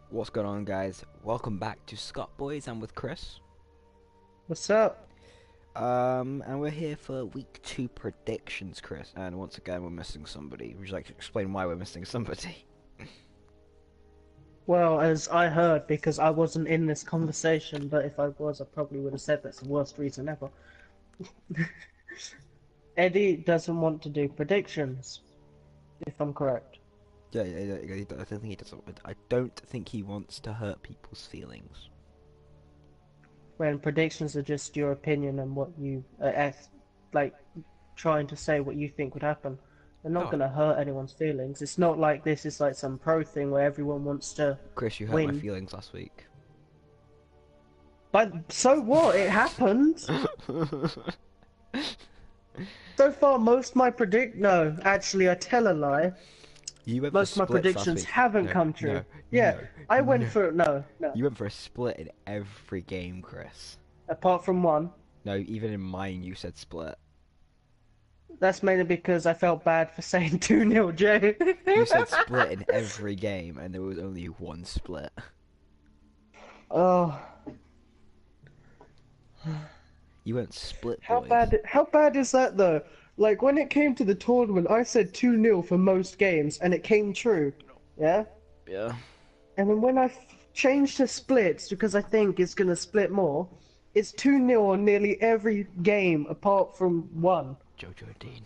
What's going on, guys? Welcome back to Scott Boys. I'm with Chris. What's up? And we're here for week 2 predictions, Chris. And once again, we're missing somebody. Would you like to explain why we're missing somebody? Well, as I heard, because I wasn't in this conversation, but if I was, I probably would have said that's the worst reason ever. Eddie doesn't want to do predictions, if I'm correct. Yeah. I don't think he does. I don't think he wants to hurt people's feelings. When predictions are just your opinion and what you, like, trying to say what you think would happen. They're not Oh, going to hurt anyone's feelings. It's not like this is like some pro thing where everyone wants to Chris, you hurt my win. feelings last week. But so what? It happened. So far, most of my No, actually, I tell a lie. You went for Most of my splits last predictions week. haven't No, come true. no, Yeah, no, I went no. for no. You went for a split in every game, Chris. Apart from one. No, even in mine, you said split. That's mainly because I felt bad for saying 2-0, Jay. You said split in every game, and there was only one split. Oh, You went split, how boys. bad is that though? Like when it came to the tournament, I said 2-0 for most games, and it came true. Yeah. Yeah. And then when I changed to splits because I think it's gonna split more, it's 2-0 on nearly every game apart from one. Jojo Dean.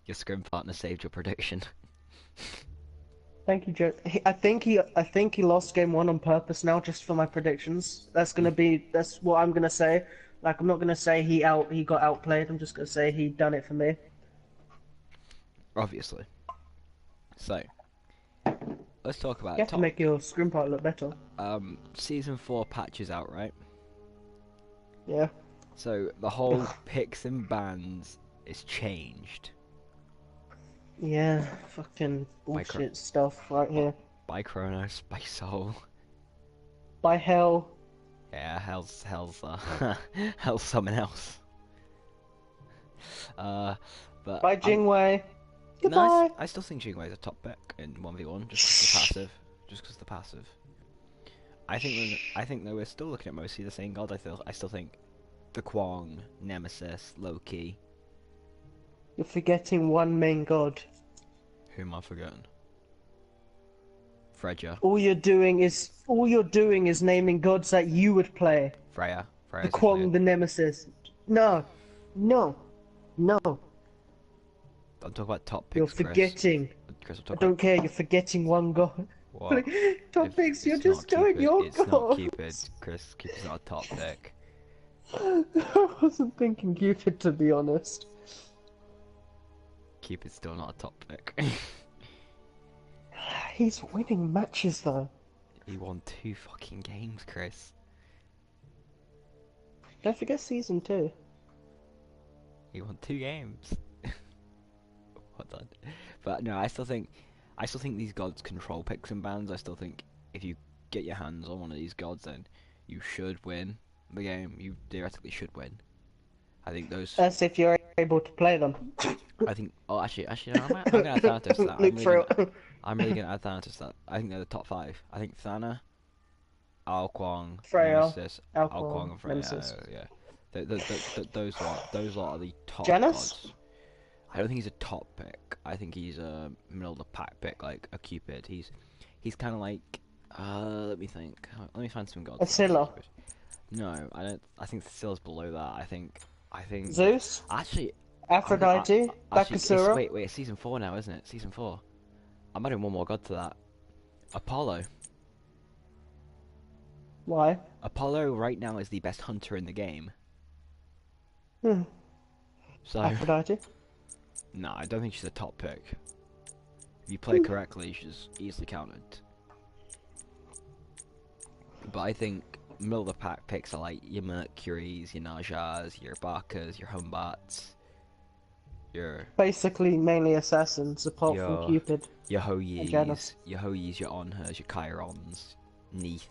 Your scrim partner saved your prediction. Thank you, Joe. I think he lost game one on purpose now, just for my predictions. That's what I'm gonna say. Like, I'm not gonna say he got outplayed. I'm just gonna say he done it for me. Obviously. So, let's talk You about have to top. make your scrim part look better. Season 4 patches out, right? Yeah. So, the whole picks and bans is changed. Yeah. Fucking By, bullshit stuff right here. by Kronos, by Soul. By hell. Yeah, hell's something else. Uh, but By Jingwei. no, Goodbye. I still think Jingwei is a top pick in 1v1, just because the passive. Just because the passive. I think though we're still looking at mostly the same god. I still think the Kwang, Nemesis, Loki. You're forgetting one main god. Who am I forgetting? Freya. All you're doing is naming gods that you would play. Freya. The Freya's Kwang, usually. the Nemesis. No, no, no. I'm talking about top You're picks, Chris. forgetting. Chris, I'm I talking don't about care. You're forgetting one god. what? Top picks. You're It's just not doing Cupid. your It's not gods. Cupid. Chris, Cupid's not a top pick. I wasn't thinking Cupid, to be honest. Cupid's still not a top pick. He's winning matches though. He won 2 fucking games, Chris. Don't forget season 2. He won 2 games. Well done. But no, I still think these gods control picks and bans. I still think if you get your hands on one of these gods, then you should win the game. You theoretically should win. I think those. That's if you're able to play them. I think. Oh, actually, no, I'm gonna add Thanatos to that. Look for it. I'm really gonna add Thanatos to that. I think they're the top 5. I think Thana, Ao Kwang, Freya, Nemesis, Ao Kwang, Alquan, and Freya. Nemesis. Yeah. Those lot are the top Janus? gods. I don't think he's a top pick. I think he's a middle of the pack pick, like a Cupid. He's kind of like. Let me think. Let me find some gods. Asilla. No, I don't. I think Scylla's below that. I think. Zeus? Actually, Aphrodite? actually, it's, Bakasura? wait, it's season 4 now, isn't it? Season 4. I'm adding one more god to that. Apollo. Why? Apollo right now is the best hunter in the game. Hmm. So, Aphrodite? no, I don't think she's a top pick. If you play correctly, she's easily counted. But I think middle of the pack picks are like your Mercuries, your Najas, your Bakas, your Humbats, your Basically, mainly assassins, apart from Your- Cupid. your Janus. Hoyis, your Onhers, your Chirons, Neath.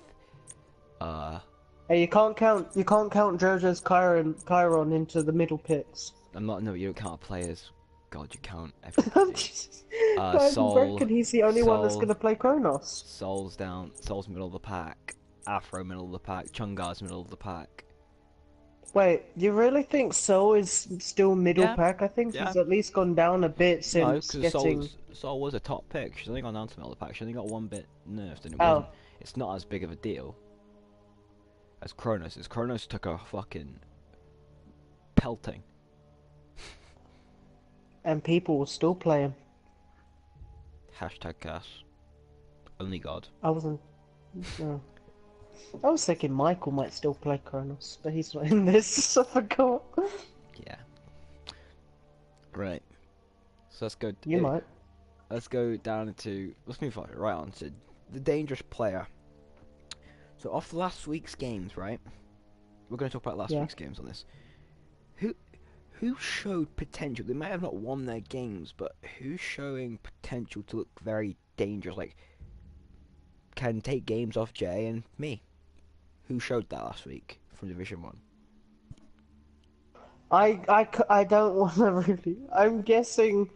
Hey, you can't count JoJo's Chiron into the middle picks. I'm not. No, you don't count players. God, you count I everybody. Soul, reckon he's the only one that's Soul, gonna play Kronos. Soul's down. Soul's middle of the pack. Afro middle of the pack. Chungar's middle of the pack. Wait, you really think Soul is still middle Yeah, pack? I think yeah. he's at least gone down a bit No, since because getting. Soul was a top pick. She's only gone down to middle of the pack. She only got one bit nerfed, and it Oh, wasn't. It's not as big of a deal as Kronos. As Kronos took a fucking pelting. and people will still play him. Hashtag Cass. Only God. I wasn't. No. I was thinking Michael might still play Kronos, but he's not in this, so I forgot. Yeah. Right. So let's go. You might. Let's go down into. Let's move right on to the dangerous player. So off last week's games, right? We're going to talk about last Yeah. week's games on this. Who showed potential? They might have not won their games, but who's showing potential to look very dangerous? Like, can take games off Jay and me. Who showed that last week from Division 1? I don't want to really. I'm guessing.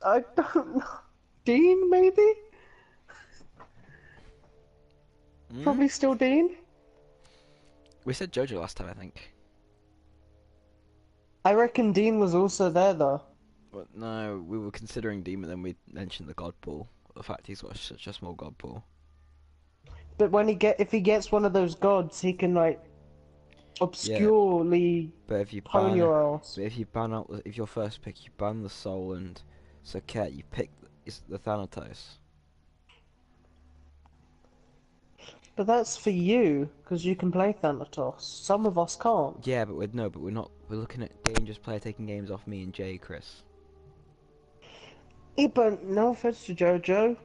I don't know. Dean, maybe? Probably still Dean? We said Jojo last time, I think. I reckon Dean was also there, though. But no, we were considering Demon, then we mentioned the God Pool. The fact he's got such a small God Pool. But when if he gets one of those gods, he can, like, obscurely But if you pwn ban, your ass. but if you ban out, if your first pick, you ban the Soul and Saket, you pick the Thanatos. But that's for you, because you can play Thanatos. Some of us can't. Yeah, but we're not. We're looking at dangerous player taking games off me and Jay, Chris. Yeah, but no offense to Jojo,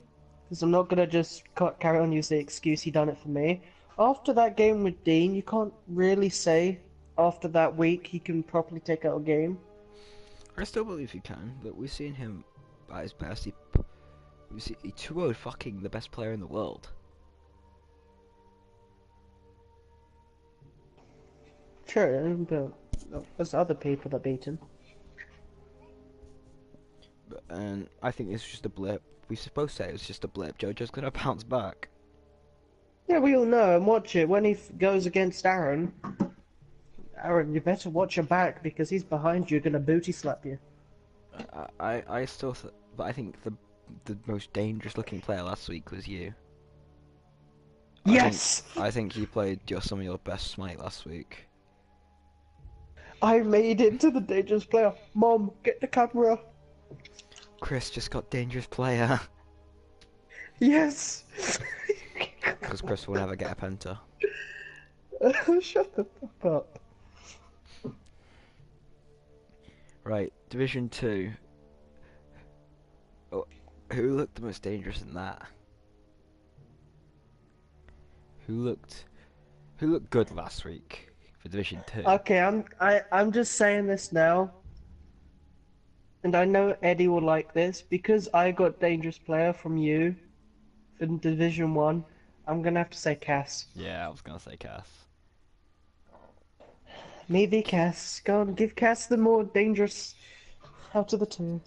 because I'm not gonna just carry on using the excuse he done it for me. After that game with Dean, you can't really say after that week he can properly take out a game. I still believe he can, but we've seen him at his best. He 2-0'd fucking the best player in the world. Sure, but there's other people that beat him. And I think it's just a blip. We supposed to say it was just a blip. Jojo's gonna bounce back. Yeah, we all know, and watch it. When he goes against Aaron, you better watch your back, because he's behind you, gonna booty slap you. I still, but I think the most dangerous looking player last week was you. Yes! I think you played some of your best Smite last week. I made it to the dangerous player. Mom, get the camera. Chris just got dangerous player. Yes! Because Chris will never get a penta. Shut the fuck up. Right, Division 2. Oh, who looked the most dangerous in that? Who looked good last week for Division 2? Okay, I'm just saying this now. And I know Eddie will like this, because I got dangerous player from you in Division 1. I'm gonna have to say Cass. Yeah, I was gonna say Cass. Maybe Cass. Go on, give Cass the more dangerous out of the two.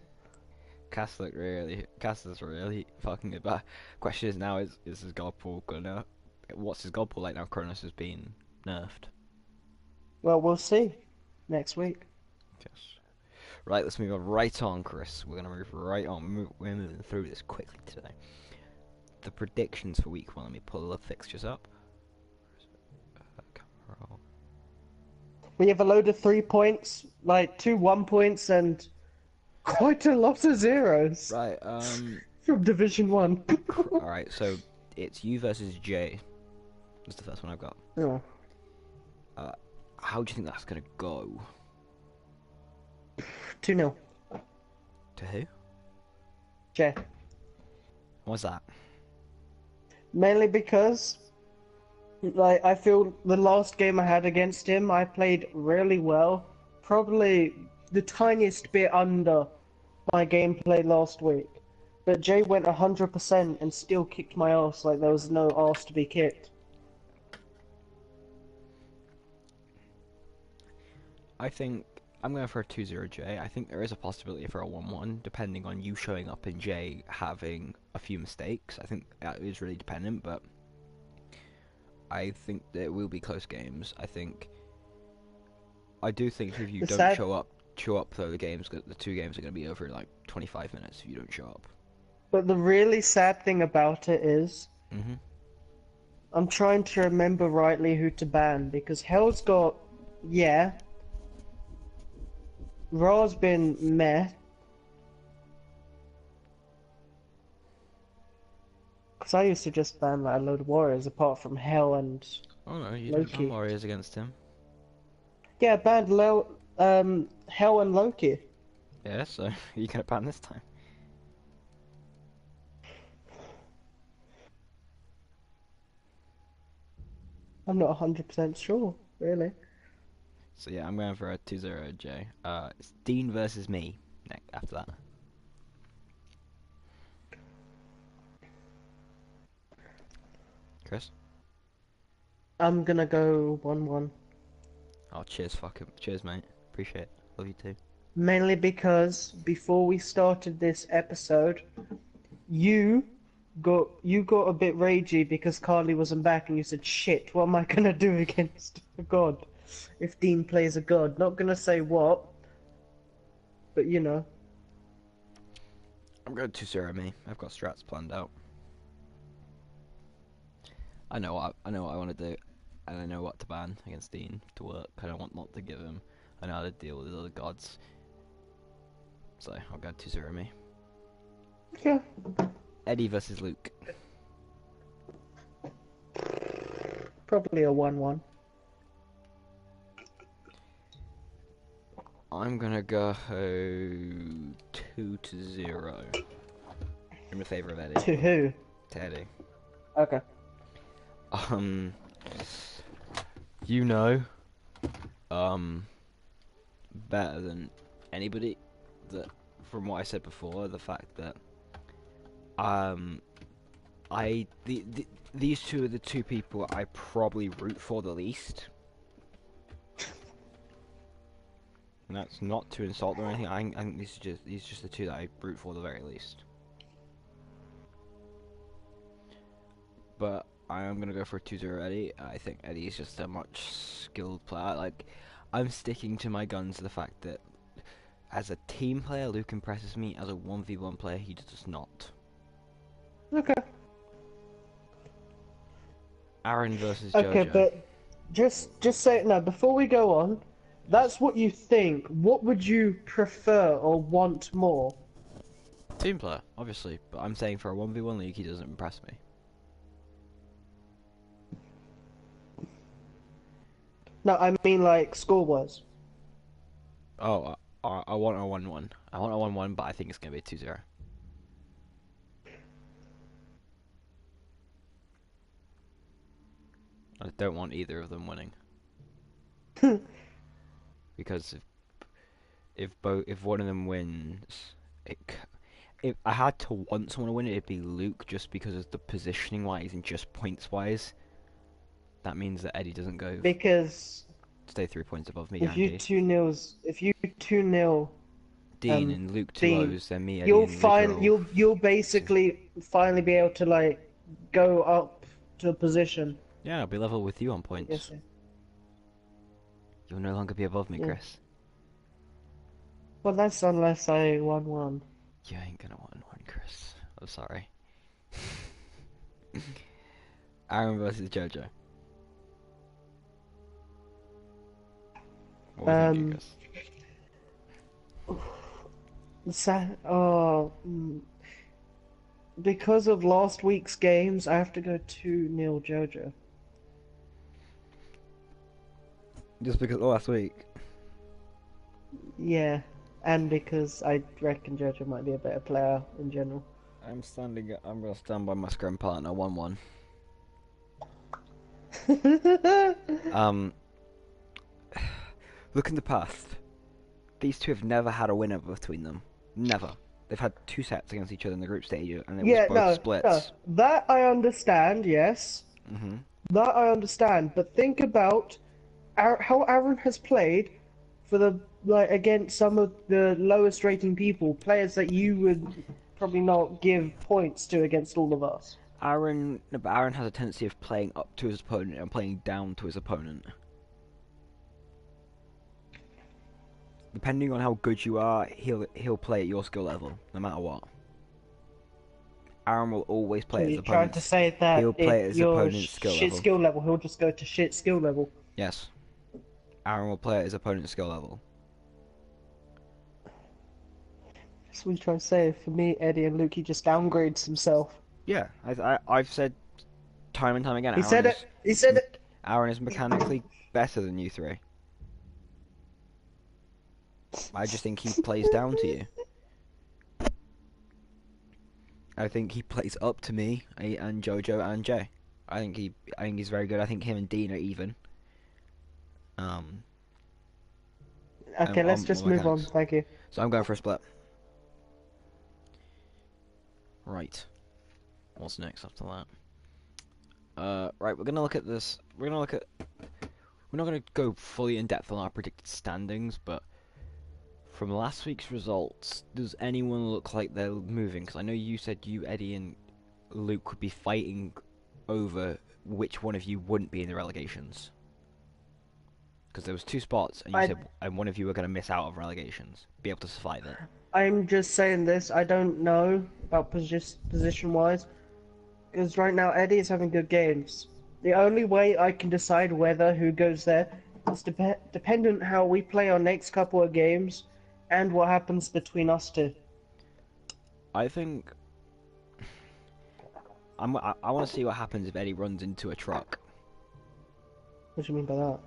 Cass is really fucking good. But question is now, is his God Pool gonna... What's his God Pool like now Kronos has been nerfed? Well, we'll see next week. Yes. Right, let's move right on, Chris. We're gonna move right on. We're moving through this quickly today. The predictions for week 1. Let me pull the fixtures up. We have a load of 3 points, like 2 1 points, and quite a lot of zeros. Right, From Division 1. Alright, so it's you versus Jay. That's the first one I've got. Yeah. How do you think that's gonna go? 2-0. To who? Jay. What's that? Mainly because, like, I feel the last game I had against him, I played really well. Probably the tiniest bit under my gameplay last week. But Jay went 100% and still kicked my ass like there was no ass to be kicked. I think I'm going for a 2-0 J. I think there is a possibility for a 1-1, depending on you showing up and J having a few mistakes. I think that is really dependent, but I think there will be close games. I do think if you The don't sad, show up though, the two games are going to be over in like 25 minutes if you don't show up. but the really sad thing about it is, Mhm. I'm trying to remember rightly who to ban because Hell's got, yeah, Raw's been meh. Because I used to just ban like a load of warriors apart from Hell and Oh no, you didn't ban Loki. Warriors against him. Yeah, I banned Hell and Loki. Yeah, so you get a ban this time. I'm not 100% sure, really. So yeah, I'm going for a 2-0 J. It's Dean versus me after that. Chris? I'm gonna go 1-1. Oh, cheers, cheers, mate. Appreciate it. Love you too. Mainly because before we started this episode, you you got a bit ragey because Carly wasn't back and you said, shit, what am I gonna do against a god if Dean plays a god? Not gonna say what, but you know. I'm going 2-0 me. I've got strats planned out. I know what I want to do, and I know what to ban against Dean to work. I don't want not to give him. I know how to deal with his other gods. So I'll go 2-0 me. Yeah. Eddie versus Luke. Probably a 1-1. I'm gonna go 2-0 in the favor of Eddie. To who? To Eddie. Okay. Um, you know, better than anybody that from what I said before, the fact that these two are the two people I probably root for the least. And that's not to insult them or anything. I think these are just the two that I root for the very least. But I am gonna go for a 2-0 Eddie. I think Eddie is just a much skilled player. Like, I'm sticking to my guns. The fact that as a team player, Luke impresses me. As a 1v1 player, he does not. Okay. Aaron versus Okay, Jojo. but just say no, before we go on, that's what you think. What would you prefer or want more? Team player, obviously. But I'm saying for a 1v1 league, he doesn't impress me. No, I mean like score-wise. Oh, I want a 1-1. I want a 1-1, but I think it's gonna be a 2-0. I don't want either of them winning. Because if one of them wins, if I had to want someone to win it, it'd be Luke, just because of the positioning wise and just points wise. That means that Eddie doesn't go Because stay 3 points above me, if you guaranteed. 2-0 Dean and Luke 2 Dean, O's, then me, Eddie, and Luke are all... you'll basically finally be able to like go up to a position. Yeah, I'll be level with you on points. Yes. You'll no longer be above me, Yeah. Chris. Well, that's unless I 1-1. You ain't gonna 1-1, Chris. I'm sorry. Aaron versus Jojo. What was thinking, Chris? Because of last week's games, I have to go 2-0 Jojo. Just because of last week. Yeah, and because I reckon Jojo might be a better player in general. I'm gonna stand by my scrum partner 1-1. Look in the past. These two have never had a winner between them. Never. They've had 2 sets against each other in the group stage, and it was both splits. No, that I understand, yes. Mm-hmm. That I understand, but think about how Aaron has played for the like against some of the lowest rating people, players that you would probably not give points to against all of us. Aaron, no, but Aaron has a tendency of playing up to his opponent and playing down to his opponent. Depending on how good you are, he'll play at your skill level, no matter what. Aaron will always So play at his you're trying to opponent's. say that He'll if play at his you're opponent's skill shit level. skill level, he'll just go to shit skill level. Yes, Aaron will play at his opponent's skill level. That's what you're trying to say. For me, Eddie and Luke, he just downgrades himself. Yeah, I've said time and time again, He said it. He said it. Aaron is mechanically better than you three. I just think he plays down to you. I think he plays up to me and Jojo and Jay. I think he's very good. I think him and Dean are even. Okay, let's on just move on. mechanics. Thank you. So I'm going for a split. Right. What's next after that? Right, we're gonna look at this. We're not gonna go fully in depth on our predicted standings, but from last week's results, does anyone look like they're moving? Because I know you said you, Eddie, and Luke would be fighting over which one of you wouldn't be in the relegations. Because there was 2 spots, and you said and one of you were gonna miss out of relegations, be able to survive it. I'm just saying this. I don't know about position-wise, because right now Eddie is having good games. The only way I can decide whether who goes there is dependent how we play our next couple of games, and what happens between us two. I think I want to see what happens if Eddie runs into a truck. What do you mean by that?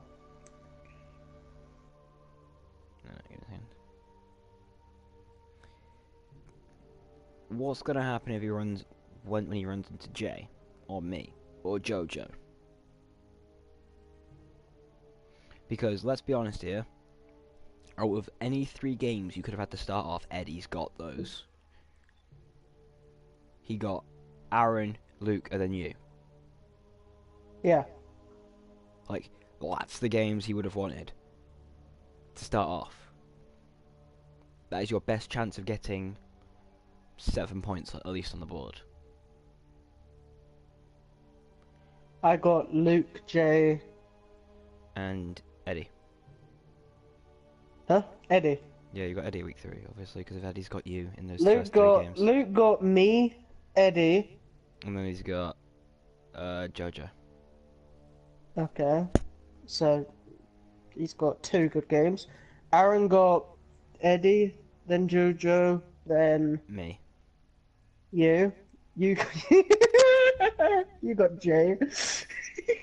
What's gonna happen if he runs when he runs into Jay, or me, or Jojo? Because let's be honest here. Out of any 3 games you could have had to start off, Eddie's got those. He got Aaron, Luke, and then you. Yeah. Like, that's the games he would have wanted to start off. That is your best chance of getting 7 points at least on the board. I got Luke, Jay, And Eddie. huh? Eddie. Yeah, you got Eddie week 3, obviously, because if Eddie's got you in those first 3 games. Luke got me, Eddie. And then he's got Jojo. Okay. So he's got 2 good games. Aaron got Eddie, then Jojo, then Me. you. You you got Jay,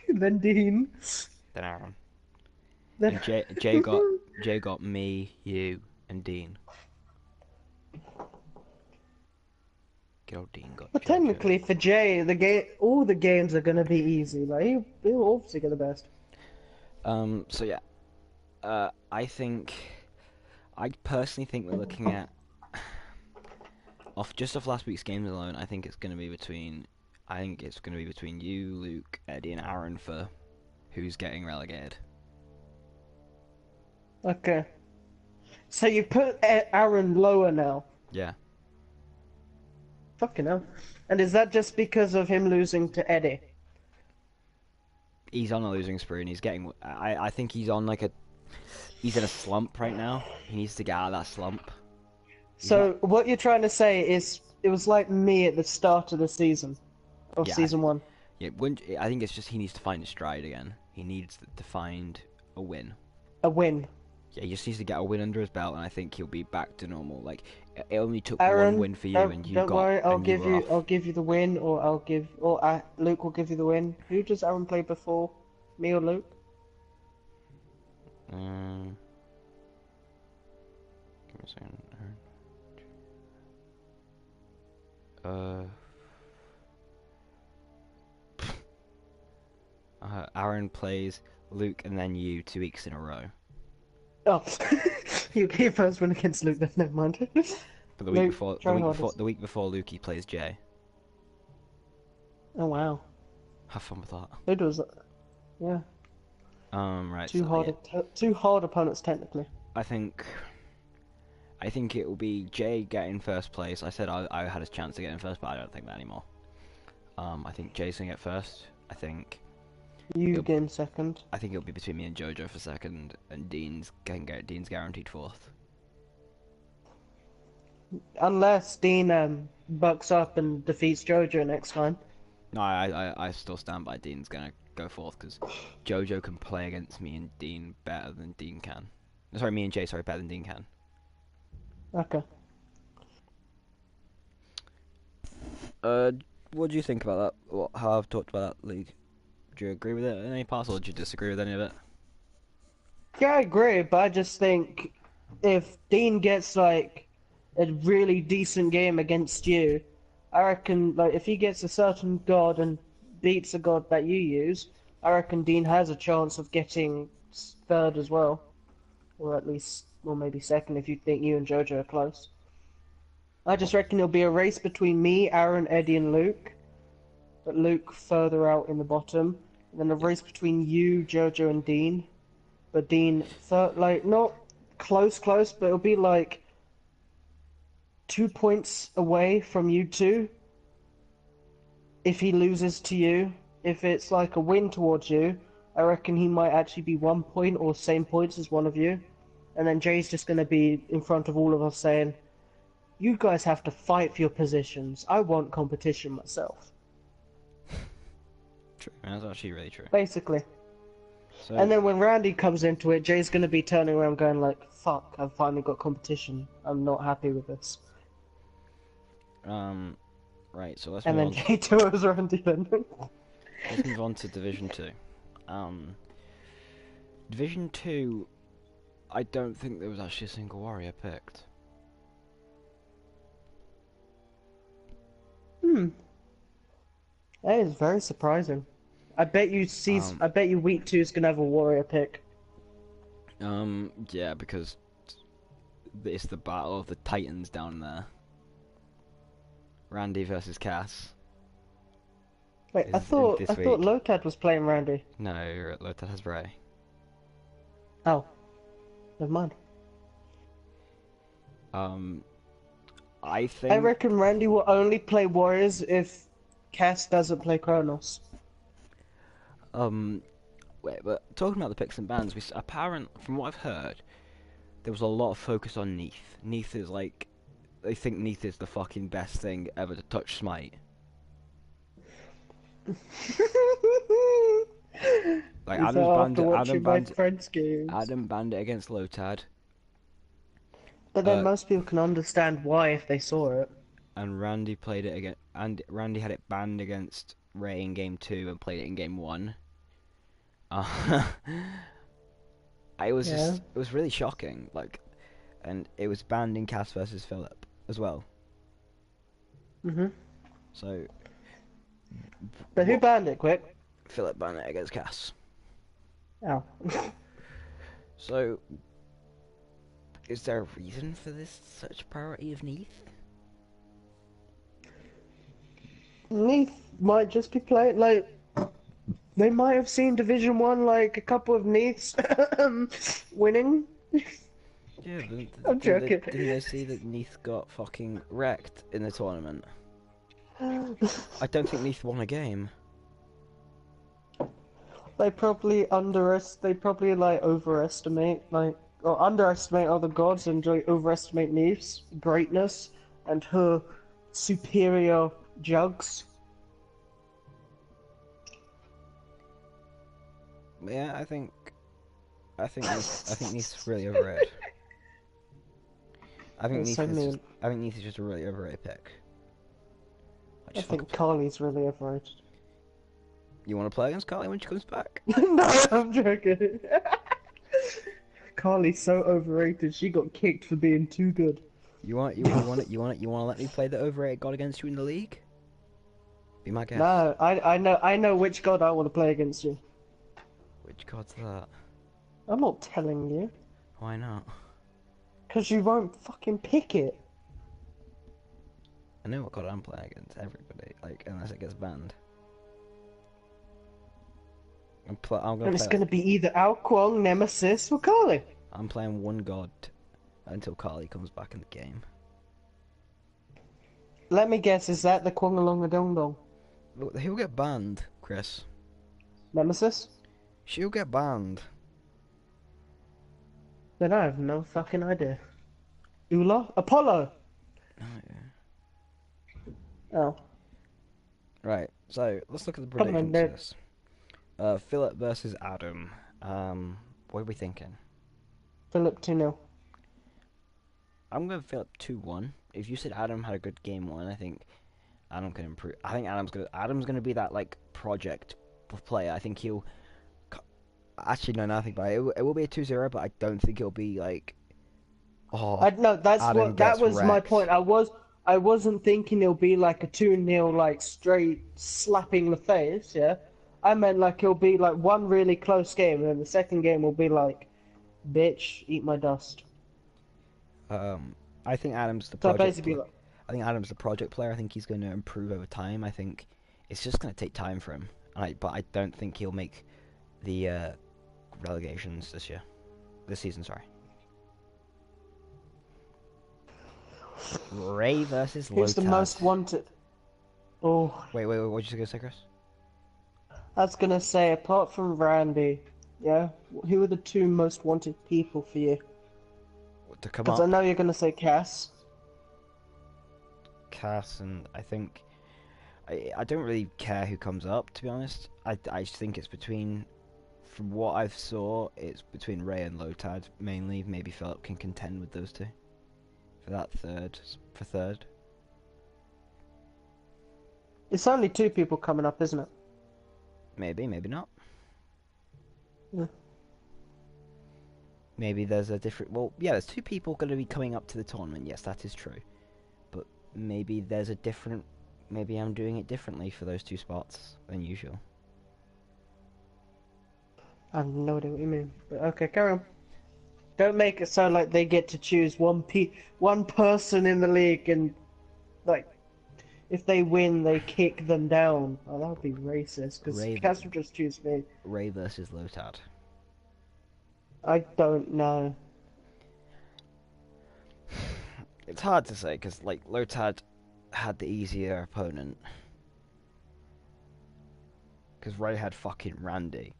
then Dean, Then Aaron. then And Jay got me, you, and Dean. Good old Dean got But Jojo. technically for Jay, all the games are gonna be easy. Like he'll obviously get the best. So yeah. I personally think we're looking at off last week's games alone. I think it's going to be between you, Luke, Eddie, and Aaron for who's getting relegated. Okay. So you put Aaron lower now. Yeah. Fucking hell. And is that just because of him losing to Eddie? He's on a losing spree and he's getting. I think he's on he's in a slump right now. He needs to get out of that slump. So what you're trying to say is it was like me at the start of the season, of Yeah, season 1. Yeah, I think it's just he needs to find his stride again. He needs to find a win. A win. Yeah, he just needs to get a win under his belt, and I think he'll be back to normal. Like, it only took Aaron, one win for you, and you don't got. worry, I'll and you were off. I'll give you the win, or Luke will give you the win. Who does Aaron play before? Me or Luke? Give me a second. Aaron plays Luke and then you 2 weeks in a row. Oh, you gave first win against Luke. Then never mind. But the week Luke, before, try hardest. the week before Luke, he plays Jay. Oh wow. Have fun with that. Who does that? Yeah. Right. Two so, hard opponents technically. I think it will be Jay getting first place. I said I had a chance to get in first, but I don't think that anymore. I think Jay's gonna get first. You It'll- get in second. I think it'll be between me and Jojo for second, and Dean's guaranteed fourth. Unless Dean bucks up and defeats Jojo next time. No, I still stand by Dean's gonna go fourth because Jojo can play against me and Dean better than Dean can. Sorry, me and Jay, better than Dean can. Okay. What do you think about that? How I've talked about that league? Do you agree with it in any parts, or do you disagree with any of it? Yeah, I agree, but I just think if Dean gets like a really decent game against you, I reckon like if he gets a certain god and beats a god that you use, I reckon Dean has a chance of getting third as well, or at least, or maybe second if you think you and Jojo are close. I just reckon it'll be a race between me, Aaron, Eddie, and Luke, but Luke further out in the bottom, and then a race between you, Jojo, and Dean. But Dean, like, not close, but it'll be like 2 points away from you two. If he loses to you, if it's like a win towards you, I reckon he might actually be 1 point or same points as one of you. And then Jay's just going to be in front of all of us saying, you guys have to fight for your positions. I want competition myself. True, that's actually really true. Basically. So, And then when Randy comes into it, Jay's going to be turning around going like, fuck, I've finally got competition. I'm not happy with this. right, so let's And move then on. Jay tours Randy then. Let's move on to Division 2. Division 2, I don't think there was actually a single warrior picked. That is very surprising. I bet you I bet you week 2 is going to have a warrior pick. Yeah, because it's the battle of the Titans down there. Randy versus Cass. Wait, I Is thought this I thought week. Lotad was playing Randy. No, Lotad has Ray. Oh. Never mind. I think. I reckon Randy will only play warriors if Cass doesn't play Kronos. Wait, but talking about the picks and bans, from what I've heard, there was a lot of focus on Neith. Neith is like, they think Neith is the fucking best thing ever to touch Smite. Like Is that after watching my Bandit, friends' games? Adam banned it against Lotad, But then uh, most people can understand why if they saw it. and Randy played it again. And Randy had it banned against Ray in game 2 and played it in game 1. It was Yeah. it was really shocking. Like, and it was banned in Cass versus Philip as well. Mhm. So But who what- banned it, quick? Philip banned it against Cass. Oh. So, is there a reason for this such priority of Neith? Neith might just be playing like they might have seen Division 1 like a couple of Neiths winning. Yeah, but I'm joking. Didn't they see that Neith got fucking wrecked in the tournament? I don't think Neith won a game. They probably like overestimate or underestimate other gods and overestimate Neith's greatness and her superior jugs. Yeah, I think Neith's really overrated. I think That's Neith so is mean. just, I think Neith is just a really overrated pick. I think Carly's really overrated. You want to play against Carly when she comes back? No, I'm joking. Carly's so overrated. She got kicked for being too good. You want to let me play the overrated god against you in the league? Be my guest. No, I know which god I want to play against you. Which god's that? I'm not telling you, Why not? because you won't fucking pick it. I know what god I'm playing against everybody, like unless it gets banned. I'm And gonna it's play. gonna be either Al Kwong, Nemesis, or Carly. I'm playing one god until Carly comes back in the game. Let me guess, is that the Kwongalonga Dong Dong? Look, he'll get banned, Chris. Nemesis? She'll get banned. Then I have no fucking idea. Ula? Apollo! Oh. Right, so let's look at the Come on, predictions dude. for this. Philip versus Adam. What are we thinking? Philip 2-0. I'm going Philip 2-1. If you said Adam had a good game one, I think Adam can improve. I think Adam's gonna be that like project player. I think he'll. Actually, no, nothing. But it will be a 2-0, but I don't think it'll be like. Oh, No, Adam that gets was my wrecked. point. I wasn't thinking it'll be like a 2-0 like straight slapping the face, yeah. I meant like it'll be like one really close game, and then the second game will be like, bitch, eat my dust. I think Adam's the So project. basically, like, I think Adam's the project player. I think he's going to improve over time. I think it's just going to take time for him. But I don't think he'll make the relegations this season. Sorry. Ray versus who's the Lotad. most wanted? Oh, Wait. What did you say, Chris? I was gonna say, apart from Randy, yeah, who are the two most wanted people for you? To come Because I up, know you're gonna say Cass. Cass, and I think I don't really care who comes up. To be honest, I just think it's between. From what I've saw, it's between Ray and Lotad mainly. Maybe Philip can contend with those two for that third. It's only two people coming up, isn't it? Maybe not. Yeah. Maybe there's a different. Well, yeah, there's two people going to be coming up to the tournament. Yes, that is true. But maybe there's a different. Maybe I'm doing it differently for those two spots than usual. I have no idea what you mean. But okay, carry on. Don't make it sound like they get to choose one person in the league, and like if they win, they kick them down. Oh, that would be racist. Because Ray, Cass would just choose me. Ray versus Lotad. I don't know. It's hard to say because like Lotad had the easier opponent. Because Ray had fucking Randy.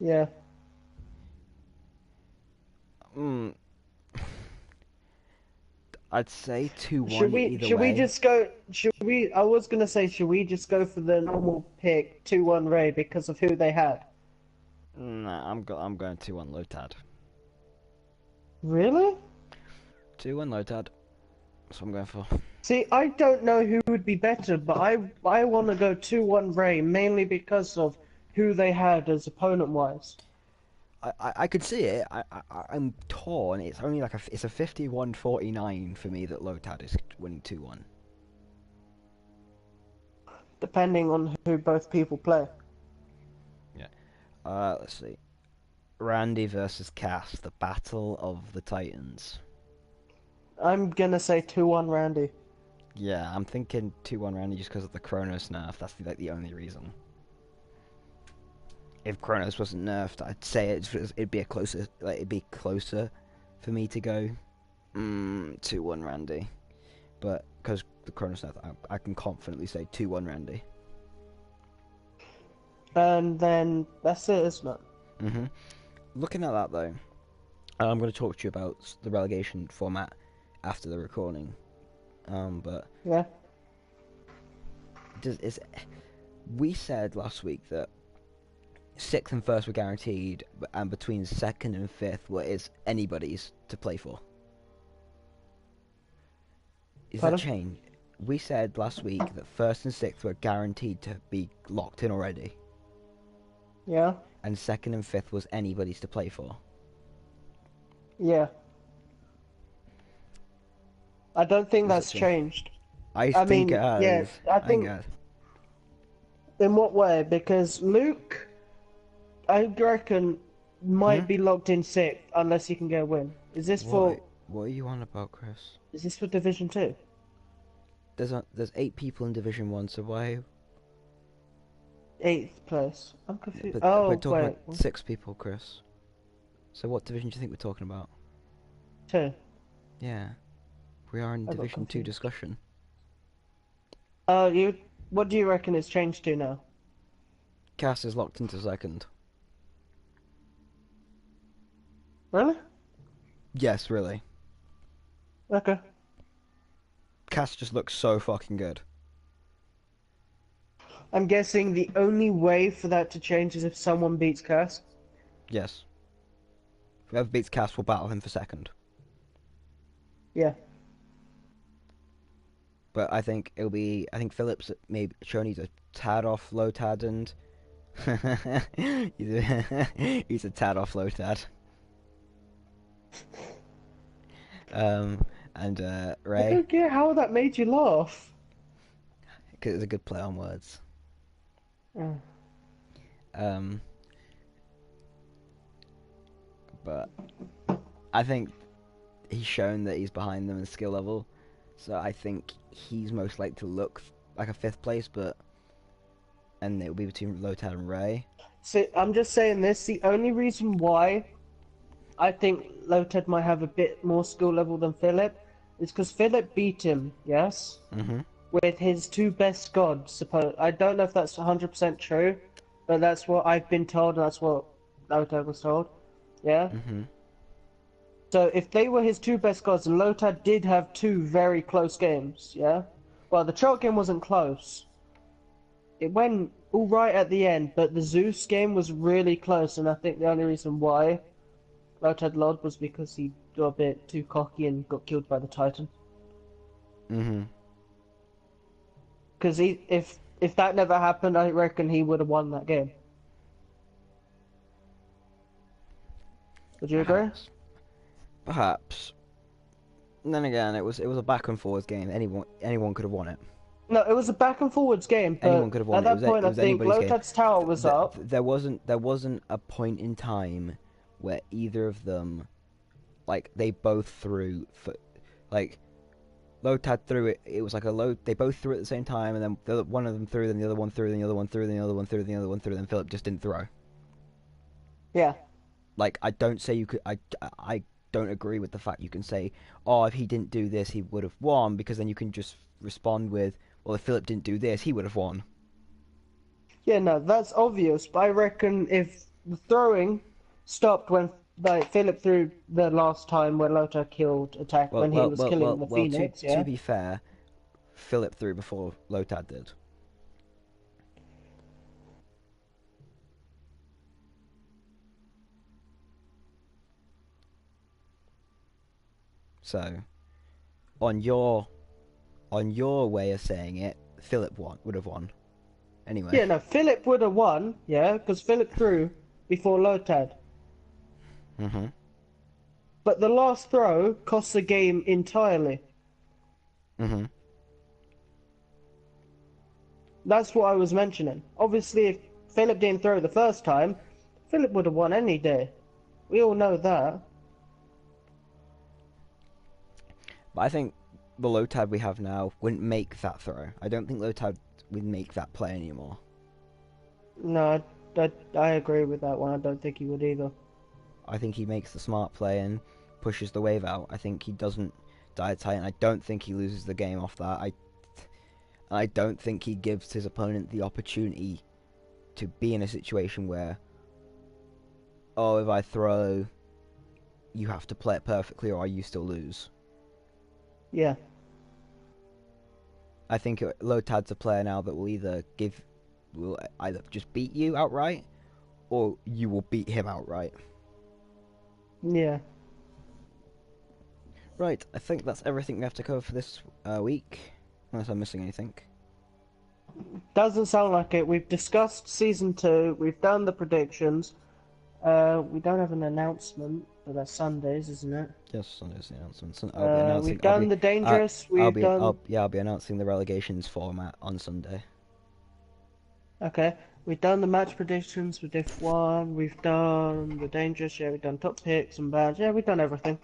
Yeah. I'd say 2-1 Should we? either Should way. we just go? Should we? I was gonna say, should we just go for the normal pick 2-1 Ray because of who they had? Nah, I'm going 2-1 Lotad. Really? 2-1 Lotad. That's what I'm going for. See, I don't know who would be better, but I want to go 2-1 Ray mainly because of who they had as opponent-wise. I could see it. I'm torn. It's only like it's a 51-49 for me that Lotad is winning 2-1. Depending on who both people play. Yeah. Let's see. Randy versus Cass, the Battle of the Titans. I'm gonna say 2-1 Randy. Yeah, I'm thinking 2-1 Randy just because of the Kronos nerf. That's like the only reason. If Kronos wasn't nerfed, I'd say it'd be closer for me to go 2-1 Randy. But because the Kronos nerf, I can confidently say 2-1 Randy. And then that's it, isn't it? Looking at that though, I'm going to talk to you about the relegation format after the recording. But Yeah. we said last week that 6th and 1st were guaranteed, and between 2nd and 5th is anybody's to play for. Is Pardon? that changed? We said last week that 1st and 6th were guaranteed to be locked in already, Yeah. and 2nd and 5th was anybody's to play for. Yeah. I don't think Is it that's changed? changed. I I think mean, it has. yeah, I think- it has. In what way? Because Luke, I reckon, might be locked in 6th unless he can get a win. Is this for? What are you on about, Chris? Is this for Division 2? There's 8 people in Division 1, so why? 8th place. I'm confused. But Oh, we're talking wait. about 6 people, Chris. So what division do you think we're talking about? 2. Yeah, we are in I got Division 2 confused. discussion. You. What do you reckon it's changed to now? Cass is locked into second. Really? Yes, really. Okay. Cass just looks so fucking good. I'm guessing the only way for that to change is if someone beats Cass. Yes. Whoever beats Cass will battle him for second. Yeah. But I think it'll be. I think Phillips maybe shown he's a tad off Lotad and. he's a tad off Lotad. And I Ray, don't get how that made you laugh. because it's a good play on words. Oh. Um, but I think he's shown that he's behind them in skill level, so I think he's most likely to look like a fifth place, and it'll be between Lotad and Ray. So I'm just saying this. The only reason why I think Lotad might have a bit more skill level than Philip is because Philip beat him, yes, Mm-hmm. with his 2 best gods. I don't know if that's 100% true, but that's what I've been told, and that's what Lotad was told. Yeah. Mm-hmm. So if they were his 2 best gods, and Lotad did have 2 very close games, yeah. Well, the Chart game wasn't close. It went all right at the end, but the Zeus game was really close, and I think the only reason why Lotad lost was because he got a bit too cocky and got killed by the Titan. Mm-hmm. Because if that never happened, I reckon he would have won that game. Would you agree? Perhaps. And then again, it was a back and forwards game. Anyone could have won it. No, it was a back and forwards game, but Anyone could have won at it. that point, It I was think anybody's game. Lotad's tower was up. There wasn't a point in time where either of them, like, they both threw for, like, Lotad threw it. It was like a low. They both threw at the same time, and then one of them threw, then the other one threw, then the other one threw, then the other one threw, then the other one threw, then Philip just didn't throw. Yeah. Like, I don't say you could. I don't agree with the fact you can say, oh, if he didn't do this, he would have won, because then you can just respond with, well, if Philip didn't do this, he would have won. Yeah, no, that's obvious, but I reckon if the throwing stopped when Philip threw the last time when Lotad killed attack when he was killing the Phoenix, yeah? To be fair, Philip threw before Lotad did. So, on your way of saying it, Philip would have won. Anyway. Yeah, no, Philip would have won, yeah, because Philip threw before Lotad. Mm-hmm. But the last throw cost the game entirely. Mm-hmm. That's what I was mentioning. Obviously, if Philip didn't throw the first time, Philip would have won any day. We all know that. But I think the Lotad we have now wouldn't make that throw. I don't think Lotad would make that play anymore. No, I agree with that one. I don't think he would either. I think he makes the smart play and pushes the wave out. I think he doesn't die tight, and I don't think he loses the game off that. I don't think he gives his opponent the opportunity to be in a situation where, oh, if I throw, you have to play it perfectly or you still lose. Yeah. I think Lotad's a player now that will either just beat you outright, or you will beat him outright. Yeah. Right, I think that's everything we have to cover for this week, unless I'm missing anything. Doesn't sound like it. We've discussed season 2. We've done the predictions. We don't have an announcement, but that's Sundays, isn't it? Yes, Sunday's the announcement. I'll be announcing. We've done the dangerous. I'll be announcing the relegations format on Sunday. Okay. We've done the match predictions with Diff 1. We've done the dangerous. Yeah, we've done top picks and bands. Yeah, we've done everything.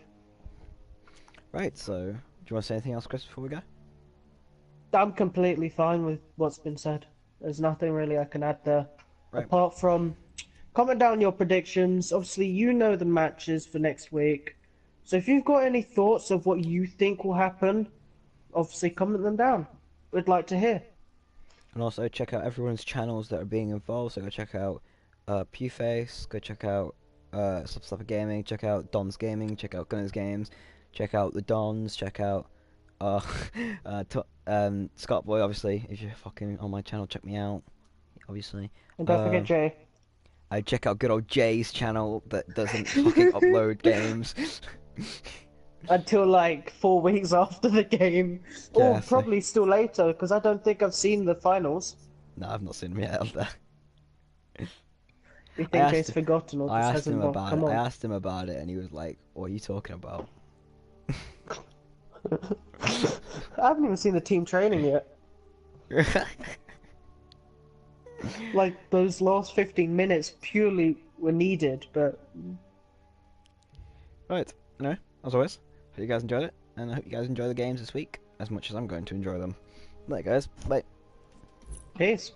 Right. So, do you want to say anything else, Chris, before we go? I'm completely fine with what's been said. There's nothing really I can add there, Right. apart from comment down your predictions. Obviously, you know the matches for next week. So if you've got any thoughts of what you think will happen, obviously comment them down. We'd like to hear. And also check out everyone's channels that are being involved. So go check out Pewface, go check out Substopper Gaming, check out Don's Gaming, check out Gunners Games, check out the Dons, check out uh, Scott Boy. Obviously, if you're fucking on my channel, check me out. Obviously, And don't forget Jay. I check out good old Jay's channel that doesn't fucking upload games. Until like 4 weeks after the game, Yeah, or so- probably still later, because I don't think I've seen the finals. No, I've not seen him yet. Have there? You I think asked Jay's him- forgotten or I just asked hasn't him won? about Come it. I on. asked him about it, and he was like, "What are you talking about?" I haven't even seen the team training yet. Like those last 15 minutes purely were needed, but Right. No, as always, hope you guys enjoyed it, and I hope you guys enjoy the games this week as much as I'm going to enjoy them. Right, guys. Bye. peace.